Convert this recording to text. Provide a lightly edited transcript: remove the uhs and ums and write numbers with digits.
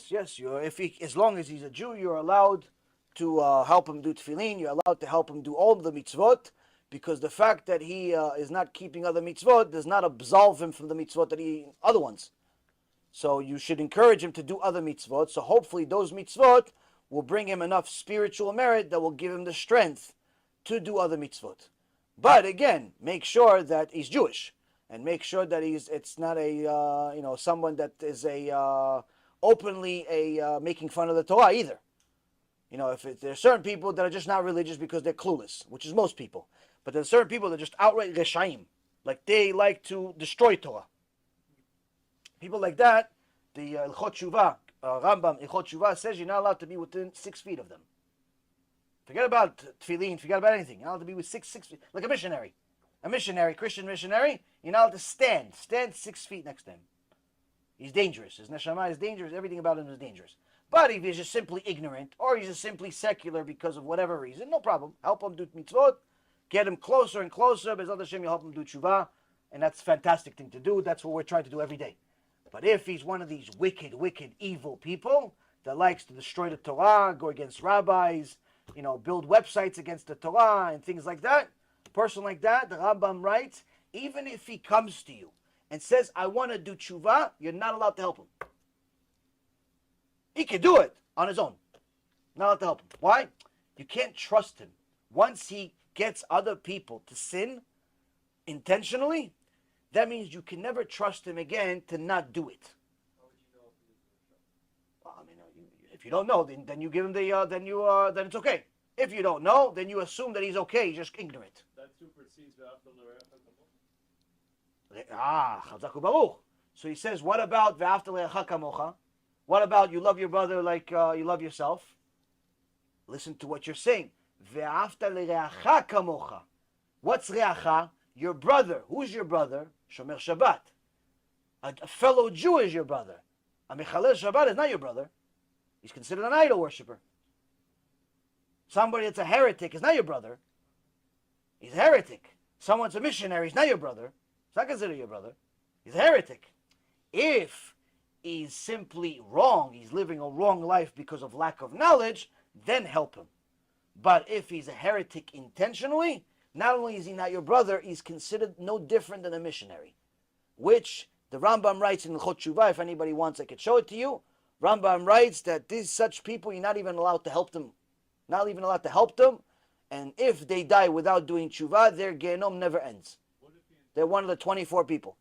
Yes. As long as he's a Jew, you're allowed to help him do tefillin. You're allowed to help him do all the mitzvot, because the fact that he is not keeping other mitzvot does not absolve him from the mitzvot that other ones. So you should encourage him to do other mitzvot. So hopefully those mitzvot will bring him enough spiritual merit that will give him the strength to do other mitzvot. But again, make sure that he's Jewish, and make sure that it's not a someone that is openly making fun of the Torah either. If there are certain people that are just not religious because they're clueless, which is most people, but there are certain people that are just outright reshaim, like they like to destroy Torah. People like that, the Ilchot Shuvah, Rambam Ilchot Shuvah says you're not allowed to be within 6 feet of them. Forget about tefillin, forget about anything. You're not allowed to be with 6 feet, like a missionary. A missionary, Christian missionary, you're not allowed to stand 6 feet next to him. He's dangerous. His neshama is dangerous. Everything about him is dangerous. But if he's just simply ignorant, or he's just simply secular because of whatever reason, no problem. Help him do mitzvot, get him closer and closer. B'ezrat Hashem, you'll help him do tshuva, and that's a fantastic thing to do. That's what we're trying to do every day. But if he's one of these wicked, evil people that likes to destroy the Torah, go against rabbis, build websites against the Torah and things like that, a person like that, the Rambam writes, even if he comes to you and says, I want to do tshuva, you're not allowed to help him. He can do it on his own. Not allowed to help him. Why? You can't trust him. Once he gets other people to sin intentionally, that means you can never trust him again to not do it. How would you know if he was Well, if you don't know, then you give him then it's okay. If you don't know, then you assume that he's okay. He's just ignorant. That supersedes the After Chazaku Baruch. So he says, what about Ve'afta le'acha kamocha? What about you love your brother like you love yourself? Listen to what you're saying. Ve'afta le'acha kamocha. What's re'acha? Your brother. Who's your brother? Shomer Shabbat. A fellow Jew is your brother. A Mechalel Shabbat is not your brother. He's considered an idol worshiper. Somebody that's a heretic is not your brother. He's a heretic. Someone's a missionary, he's not your brother. He's not considered your brother. He's a heretic. If he's simply wrong, he's living a wrong life because of lack of knowledge, then help him. But if he's a heretic intentionally, not only is he not your brother, he's considered no different than a missionary. Which the Rambam writes in the Chot Shuvah, if anybody wants, I could show it to you. Rambam writes that these such people, you're not even allowed to help them. Not even allowed to help them. And if they die without doing tshuva, their gehenom never ends. They're one of the 24 people.